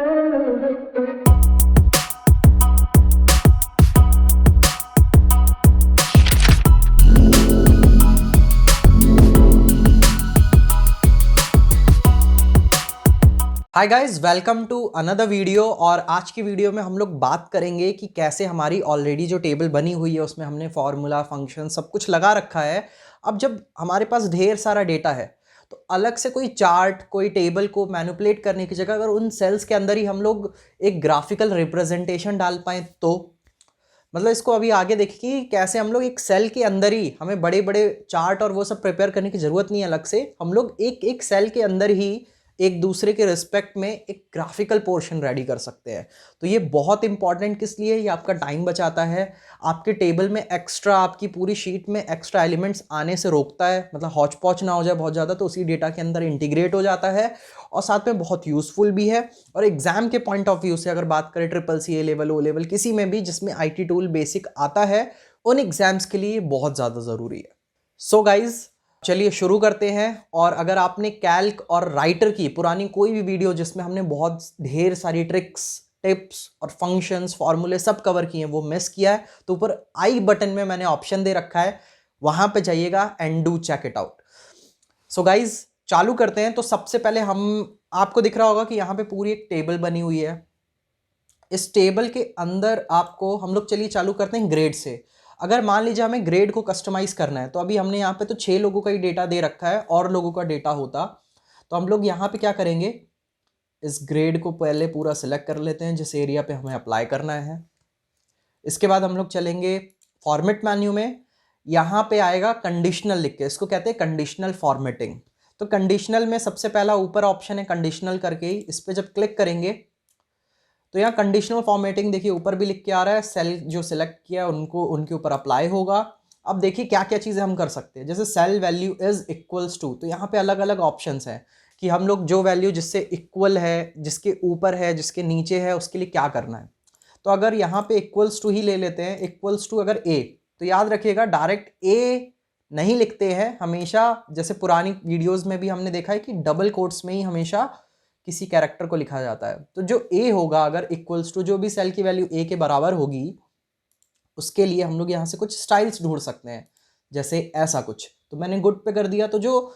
Hi guys, welcome to another video. और आज की वीडियो में हम लोग बात करेंगे कि कैसे हमारी ऑलरेडी जो टेबल बनी हुई है उसमें हमने फॉर्मूला, फंक्शन सब कुछ लगा रखा है। अब जब हमारे पास ढेर सारा डेटा है तो अलग से कोई चार्ट, कोई टेबल को मैनिपुलेट करने की जगह अगर उन सेल्स के अंदर ही हम लोग एक ग्राफिकल रिप्रेजेंटेशन डाल पाएँ तो मतलब इसको अभी आगे देखिए कि कैसे हम लोग एक सेल के अंदर ही, हमें बड़े बड़े चार्ट और वो सब प्रिपेयर करने की ज़रूरत नहीं है अलग से। हम लोग एक एक सेल के अंदर ही एक दूसरे के रिस्पेक्ट में एक ग्राफिकल पोर्शन रेडी कर सकते हैं। तो ये बहुत इंपॉर्टेंट किस लिए, ये आपका टाइम बचाता है, आपके टेबल में एक्स्ट्रा, आपकी पूरी शीट में एक्स्ट्रा एलिमेंट्स आने से रोकता है, मतलब हौच पौच ना हो जाए बहुत ज़्यादा, तो उसी डेटा के अंदर इंटीग्रेट हो जाता है और साथ में बहुत यूज़फुल भी है। और एग्जाम के पॉइंट ऑफ व्यू से अगर बात करें ट्रिपल सी, ए लेवल, ओ लेवल, किसी में भी जिसमें IT टूल बेसिक आता है, उन एग्जाम्स के लिए बहुत ज़्यादा ज़रूरी है। सो गाइज, चलिए शुरू करते हैं। और अगर आपने कैल्क और राइटर की पुरानी कोई भी वीडियो जिसमें हमने बहुत ढेर सारी ट्रिक्स, टिप्स और फंक्शंस, फॉर्मूले सब कवर किए हैं वो मिस किया है तो ऊपर आई बटन में मैंने ऑप्शन दे रखा है, वहां पे जाइएगा and do check it out. So guys, चालू करते हैं। तो सबसे पहले आपको दिख रहा होगा कि यहाँ पे पूरी एक टेबल बनी हुई है। इस टेबल के अंदर आपको हम लोग, चलिए चालू करते हैं ग्रेड से। अगर मान लीजिए हमें ग्रेड को कस्टमाइज करना है तो अभी हमने यहाँ पे तो 6 लोगों का ही डेटा दे रखा है, और लोगों का डेटा होता तो हम लोग यहाँ पे क्या करेंगे, इस ग्रेड को पहले पूरा सिलेक्ट कर लेते हैं जिस एरिया पे हमें अप्लाई करना है। इसके बाद हम लोग चलेंगे फॉर्मेट मेन्यू में, यहाँ पे आएगा कंडीशनल लिख के, इसको कहते हैं कंडीशनल फॉर्मेटिंग। तो कंडीशनल में सबसे पहला ऊपर ऑप्शन है कंडीशनल करके ही, इस पर जब क्लिक करेंगे तो यहाँ कंडीशनल फॉर्मेटिंग देखिए ऊपर भी लिख के आ रहा है, सेल जो सिलेक्ट किया उनको, उनके ऊपर अप्लाई होगा। अब देखिए क्या क्या चीज़ें हम कर सकते हैं, जैसे cell value is equals to, तो यहाँ पे अलग अलग ऑप्शंस हैं कि हम लोग जो वैल्यू जिससे इक्वल है, जिसके ऊपर है, जिसके नीचे है, उसके लिए क्या करना है। तो अगर यहाँ पे इक्वल्स टू ही ले लेते हैं, इक्वल्स टू अगर ए, तो याद रखिएगा डायरेक्ट ए नहीं लिखते हैं हमेशा, जैसे पुरानी वीडियोज़ में भी हमने देखा है कि डबल कोट्स में ही हमेशा किसी कैरेक्टर को लिखा जाता है। तो जो ए होगा, अगर इक्वल्स टू जो भी सेल की वैल्यू ए के बराबर होगी, उसके लिए हम लोग यहाँ से कुछ स्टाइल्स ढूंढ सकते हैं, जैसे ऐसा कुछ। तो मैंने गुड पे कर दिया, तो जो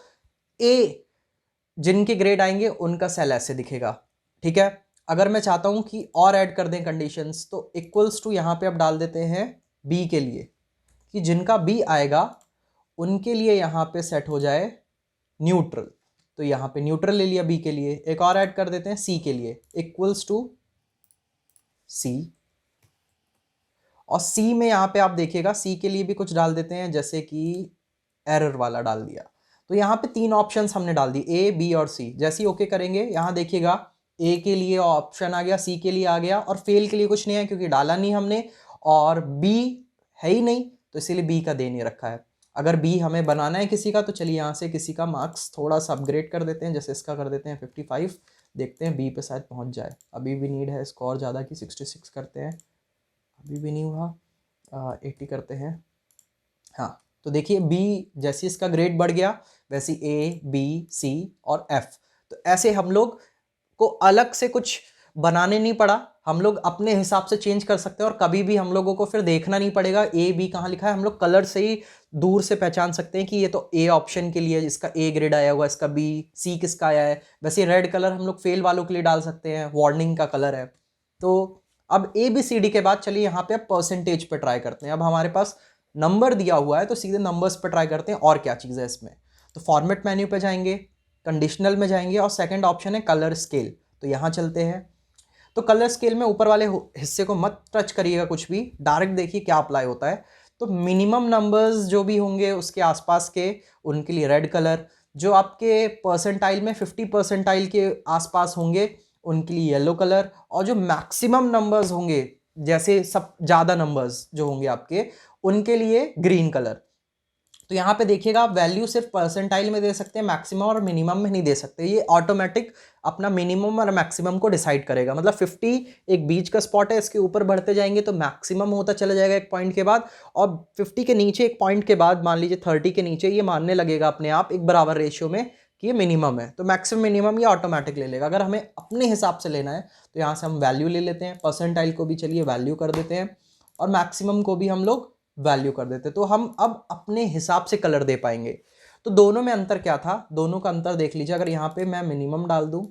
ए जिनके ग्रेड आएंगे उनका सेल ऐसे दिखेगा, ठीक है। अगर मैं चाहता हूँ कि और ऐड कर दें कंडीशंस, तो इक्वल्स टू यहाँ पे अब डाल देते हैं बी के लिए, कि जिनका बी आएगा उनके लिए यहाँ पे सेट हो जाए न्यूट्रल। तो यहाँ पे न्यूट्रल ले लिया बी के लिए। एक और ऐड कर देते हैं सी के लिए, इक्वल्स टू सी। और सी में यहाँ पे आप देखिएगा सी के लिए भी कुछ डाल देते हैं, जैसे कि एरर वाला डाल दिया। तो यहाँ पे 3 ऑप्शंस हमने डाल दी, ए, बी और सी। जैसे ही ओके करेंगे यहाँ देखिएगा ए के लिए ऑप्शन आ गया, सी के लिए आ गया, और फेल के लिए कुछ नहीं है क्योंकि डाला नहीं हमने, और बी है ही नहीं तो इसीलिए बी का दे नहीं रखा है। अगर बी हमें बनाना है किसी का, तो चलिए यहाँ से किसी का मार्क्स थोड़ा सा अपग्रेड कर देते हैं, जैसे इसका कर देते हैं 55, देखते हैं बी पे शायद पहुँच जाए। अभी भी नीड है इसको और ज़्यादा की 66 करते हैं, अभी भी नहीं हुआ, 80 करते हैं। हाँ, तो देखिए बी जैसे इसका ग्रेड बढ़ गया वैसे ए, बी, सी और एफ। तो ऐसे हम लोग को अलग से कुछ बनाने नहीं पड़ा, हम लोग अपने हिसाब से चेंज कर सकते हैं, और कभी भी हम लोगों को फिर देखना नहीं पड़ेगा ए बी कहाँ लिखा है। हम लोग कलर से ही दूर से पहचान सकते हैं कि ये तो ए ऑप्शन के लिए इसका ए ग्रेड आया हुआ, इसका बी, सी किसका आया है। वैसे रेड कलर हम लोग फेल वालों के लिए डाल सकते हैं, वार्निंग का कलर है। तो अब ए बी सी डी के बाद चलिए यहाँ पे अब परसेंटेज पे ट्राई करते हैं। अब हमारे पास नंबर दिया हुआ है तो सीधे नंबर्स पे ट्राई करते हैं और क्या चीज़ है इसमें। तो फॉर्मेट मेन्यू पे जाएंगे, कंडीशनल में जाएंगे, और सेकंड ऑप्शन है कलर स्केल, तो यहाँ चलते हैं। तो कलर स्केल में ऊपर वाले हिस्से को मत टच करिएगा कुछ भी, डायरेक्ट देखिए क्या अप्लाई होता है। तो मिनिमम नंबर्स जो भी होंगे उसके आसपास के, उनके लिए रेड कलर, जो आपके परसेंटाइल में 50 परसेंटाइल के आसपास होंगे उनके लिए येलो कलर, और जो मैक्सिमम नंबर्स होंगे, जैसे सब ज़्यादा नंबर्स जो होंगे आपके, उनके लिए ग्रीन कलर। तो यहाँ पे देखिएगा आप वैल्यू सिर्फ परसेंटाइल में दे सकते हैं, मैक्सिमम और मिनिमम में नहीं दे सकते। ये ऑटोमेटिक अपना मिनिमम और मैक्सिमम को डिसाइड करेगा। मतलब 50 एक बीच का स्पॉट है, इसके ऊपर बढ़ते जाएंगे तो मैक्सिमम होता चला जाएगा एक पॉइंट के बाद, और 50 के नीचे एक पॉइंट के बाद मान लीजिए 30 के नीचे, ये मानने लगेगा अपने आप एक बराबर रेशियो में कि ये मिनिमम है, तो मैक्सिमम मिनिमम ये ऑटोमेटिक ले लेगा। अगर हमें अपने हिसाब से लेना है तो यहाँ से हम वैल्यू ले लेते हैं, परसेंटाइल को भी चलिए वैल्यू कर देते हैं और मैक्सिमम को भी हम लोग वैल्यू कर देते हैं। तो हम अब अपने हिसाब से कलर दे पाएंगे। तो दोनों में अंतर क्या था, दोनों का अंतर देख लीजिए। अगर यहाँ पे मैं मिनिमम डाल दूँ,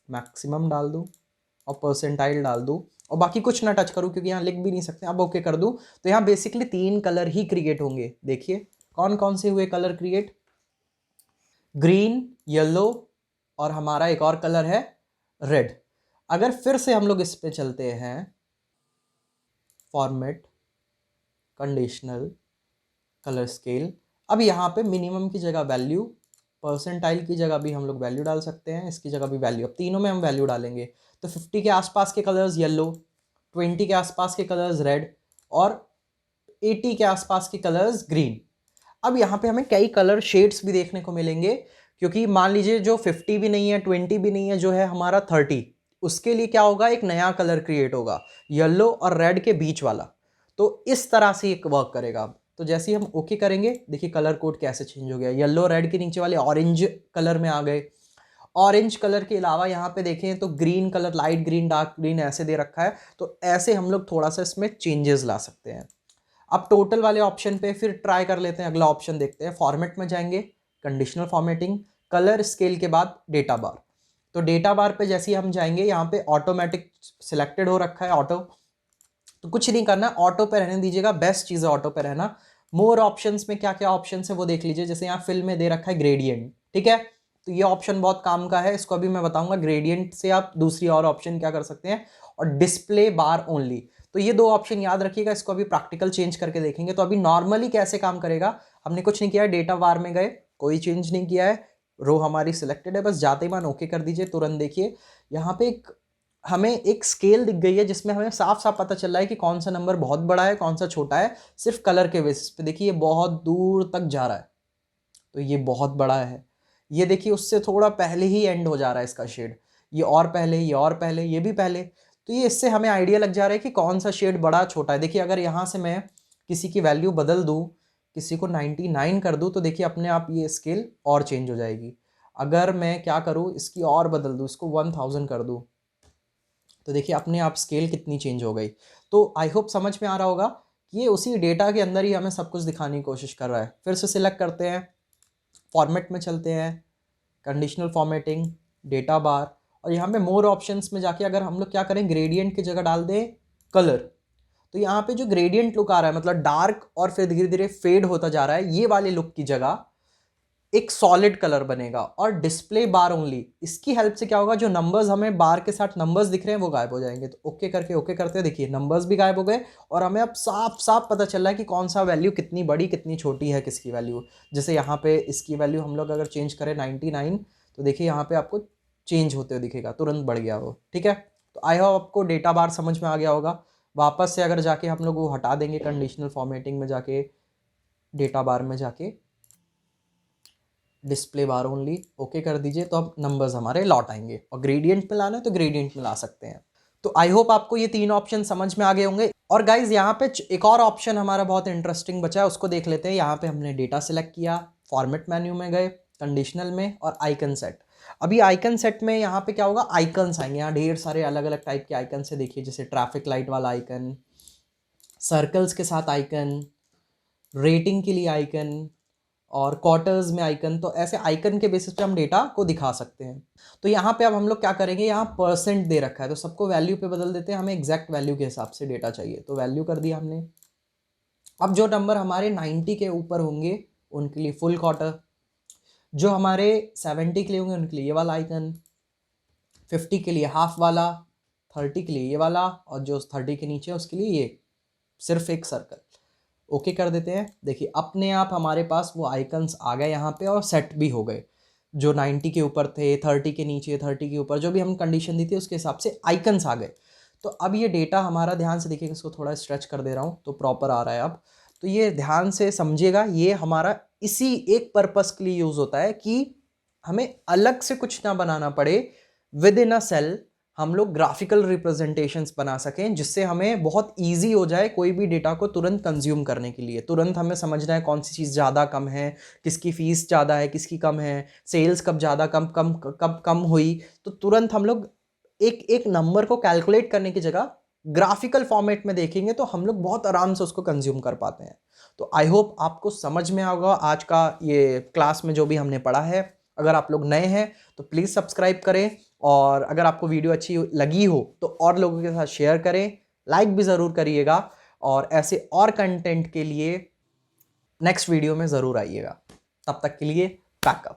मैक्सिमम डाल दूँ और परसेंटाइल डाल दूँ और बाकी कुछ ना टच करूँ क्योंकि यहाँ लिख भी नहीं सकते, अब ओके कर दूँ, तो यहाँ बेसिकली 3 कलर ही क्रिएट होंगे। देखिए कौन कौन से हुए कलर क्रिएट, ग्रीन, येलो और हमारा एक और कलर है रेड। अगर फिर से हम लोग इस पे चलते हैं, फॉर्मेट, कंडीशनल, कलर स्केल, अब यहाँ पे मिनिमम की जगह वैल्यू, परसेंटाइल की जगह भी हम लोग वैल्यू डाल सकते हैं, इसकी जगह भी वैल्यू, अब तीनों में हम वैल्यू डालेंगे। तो 50 के आसपास के कलर्स येलो, 20 के आसपास के कलर्स रेड और 80 के आसपास के कलर्स ग्रीन। अब यहाँ पे हमें कई कलर शेड्स भी देखने को मिलेंगे, क्योंकि मान लीजिए जो 50 भी नहीं है, 20 भी नहीं है, जो है हमारा 30, उसके लिए क्या होगा, एक नया कलर क्रिएट होगा, येलो और रेड के बीच वाला। तो इस तरह से एक वर्क करेगा। तो जैसे ही हम ओके करेंगे, देखिए कलर कोड कैसे चेंज हो गया, येलो रेड के नीचे वाले ऑरेंज कलर में आ गए। ऑरेंज कलर के अलावा यहाँ पे देखें तो green colour, light green, dark green ऐसे दे रखा है। तो ऐसे हम लोग थोड़ा सा इसमें चेंजेस ला सकते हैं। अब टोटल वाले ऑप्शन पे फिर ट्राई कर लेते हैं, अगला ऑप्शन देखते हैं। फॉर्मेट में जाएंगे, कंडीशनल फॉर्मेटिंग, कलर स्केल के बाद डेटा बार। तो डेटा बार पे जैसे ही हम जाएंगे, यहाँ पे ऑटोमेटिक सिलेक्टेड हो रखा है ऑटो, तो कुछ नहीं करना, ऑटो पे रहने दीजिएगा, बेस्ट चीज़ है ऑटो पे रहना। मोर ऑप्शंस में क्या क्या ऑप्शन है वो देख लीजिए। जैसे यहाँ फिल में दे रखा है ग्रेडियंट, ठीक है, तो ये ऑप्शन बहुत काम का है, इसको अभी मैं बताऊंगा। ग्रेडियंट से आप दूसरी और ऑप्शन क्या कर सकते हैं, और डिस्प्ले बार ओनली। तो ये दो ऑप्शन याद रखिएगा, इसको अभी प्रैक्टिकल चेंज करके देखेंगे। तो अभी नॉर्मली कैसे काम करेगा, हमने कुछ नहीं किया है, डेटा बार में गए, कोई चेंज नहीं किया है, रो हमारी सिलेक्टेड है, बस जाते ही मान ओके कर दीजिए। तुरंत देखिए यहाँ पे हमें एक स्केल दिख गई है, जिसमें हमें साफ साफ पता चल रहा है कि कौन सा नंबर बहुत बड़ा है, कौन सा छोटा है, सिर्फ कलर के बेसिस पे। देखिए ये बहुत दूर तक जा रहा है, तो ये बहुत बड़ा है। ये देखिए उससे थोड़ा पहले ही एंड हो जा रहा है इसका शेड, ये और पहले, ये और पहले, ये भी पहले। तो ये इससे हमें आइडिया लग जा रहा है कि कौन सा शेड बड़ा छोटा है। देखिए अगर यहाँ से मैं किसी की वैल्यू बदल दूँ, किसी को 99 कर दूँ, तो देखिए अपने आप ये स्केल और चेंज हो जाएगी। अगर मैं क्या करूँ, इसकी और बदल दूँ, इसको 1000 कर दूँ, तो देखिए अपने आप स्केल कितनी चेंज हो गई। तो आई होप समझ में आ रहा होगा कि ये उसी डेटा के अंदर ही हमें सब कुछ दिखाने की कोशिश कर रहा है। फिर से सिलेक्ट करते हैं, फॉर्मेट में चलते हैं, कंडीशनल फॉर्मेटिंग, डेटा बार, और यहाँ पे मोर ऑप्शंस में जाके अगर हम लोग क्या करें, ग्रेडियंट की जगह डाल दें कलर, तो यहाँ पे जो ग्रेडियंट लुक आ रहा है, मतलब डार्क और फिर धीरे धीरे फेड होता जा रहा है, ये वाले लुक की जगह एक सॉलिड कलर बनेगा। और डिस्प्ले बार ओनली, इसकी हेल्प से क्या होगा, जो नंबर्स हमें बार के साथ नंबर्स दिख रहे हैं वो गायब हो जाएंगे। तो ओके करके ओके करते हैं, देखिए नंबर्स भी गायब हो गए और हमें अब साफ साफ पता चल रहा है कि कौन सा वैल्यू कितनी बड़ी कितनी छोटी है, किसकी वैल्यू। जैसे यहाँ पे इसकी वैल्यू हम लोग अगर चेंज करें 99, तो देखिए यहाँ पे आपको चेंज होते हुए दिखेगा, तुरंत बढ़ गया वो, ठीक है। तो आई होप आपको डेटा बार समझ में आ गया होगा। वापस से अगर जाके हम लोग वो हटा देंगे, कंडीशनल फॉर्मेटिंग में जाके, डेटा बार में जाके डिस्प्ले बार ओनली ओके कर दीजिए, तो अब नंबर्स हमारे लौट आएंगे। और ग्रेडियंट में लाना है तो ग्रेडियंट में ला सकते हैं। तो आई होप आपको ये 3 ऑप्शन समझ में आ गए होंगे। और गाइज यहाँ पे एक और ऑप्शन हमारा बहुत इंटरेस्टिंग बचा है, उसको देख लेते हैं। यहाँ पे हमने डेटा सेलेक्ट किया, फॉर्मेट मेन्यू में गए, कंडीशनल में, और आइकन सेट। अभी आइकन सेट में यहाँ पे क्या होगा, आइकन्स आएंगे। यहाँ ढेर सारे अलग अलग टाइप के आइकन से देखिए, जैसे ट्रैफिक लाइट वाला आइकन, सर्कल्स के साथ आइकन, रेटिंग के लिए आइकन, और क्वार्टर्स में आइकन। तो ऐसे आइकन के बेसिस पे हम डेटा को दिखा सकते हैं। तो यहाँ पे अब हम लोग क्या करेंगे, यहाँ परसेंट दे रखा है, तो सबको वैल्यू पे बदल देते हैं। हमें एग्जैक्ट वैल्यू के हिसाब से डेटा चाहिए, तो वैल्यू कर दिया हमने। अब जो नंबर हमारे 90 के ऊपर होंगे उनके लिए फुल क्वार्टर, जो हमारे 70 के लिए होंगे उनके लिए ये वाला आइकन, 50 के लिए हाफ वाला, 30 के लिए ये वाला, और जो 30 के नीचे है उसके लिए ये सिर्फ एक सर्कल। ओके कर देते हैं। देखिए अपने आप हमारे पास वो आइकन्स आ गए यहाँ पे, और सेट भी हो गए। जो 90 के ऊपर थे, 30 के नीचे, 30 के ऊपर, जो भी हम कंडीशन दी थी उसके हिसाब से आइकन्स आ गए। तो अब ये डेटा हमारा, ध्यान से देखिएगा, इसको थोड़ा स्ट्रेच कर दे रहा हूँ तो प्रॉपर आ रहा है अब। तो ये ध्यान से समझिएगा, ये हमारा इसी एक पर्पस के लिए यूज़ होता है कि हमें अलग से कुछ ना बनाना पड़े। विद इन अ सेल हम लोग ग्राफिकल रिप्रेजेंटेशंस बना सकें, जिससे हमें बहुत ईजी हो जाए कोई भी डेटा को तुरंत कंज्यूम करने के लिए। तुरंत हमें समझना है कौन सी चीज़ ज़्यादा कम है, किसकी फ़ीस ज़्यादा है, किसकी कम है, सेल्स कब ज़्यादा कब कम हुई। तो तुरंत हम लोग एक एक नंबर को कैलकुलेट करने की जगह ग्राफिकल फॉर्मेट में देखेंगे तो हम लोग बहुत आराम से उसको कंज्यूम कर पाते हैं। तो आई होप आपको समझ में आएगा आज का ये क्लास में जो भी हमने पढ़ा है। अगर आप लोग नए हैं तो प्लीज़ सब्सक्राइब करें, और अगर आपको वीडियो अच्छी लगी हो तो और लोगों के साथ शेयर करें, लाइक भी ज़रूर करिएगा, और ऐसे और कंटेंट के लिए नेक्स्ट वीडियो में ज़रूर आइएगा। तब तक के लिए पैकअप।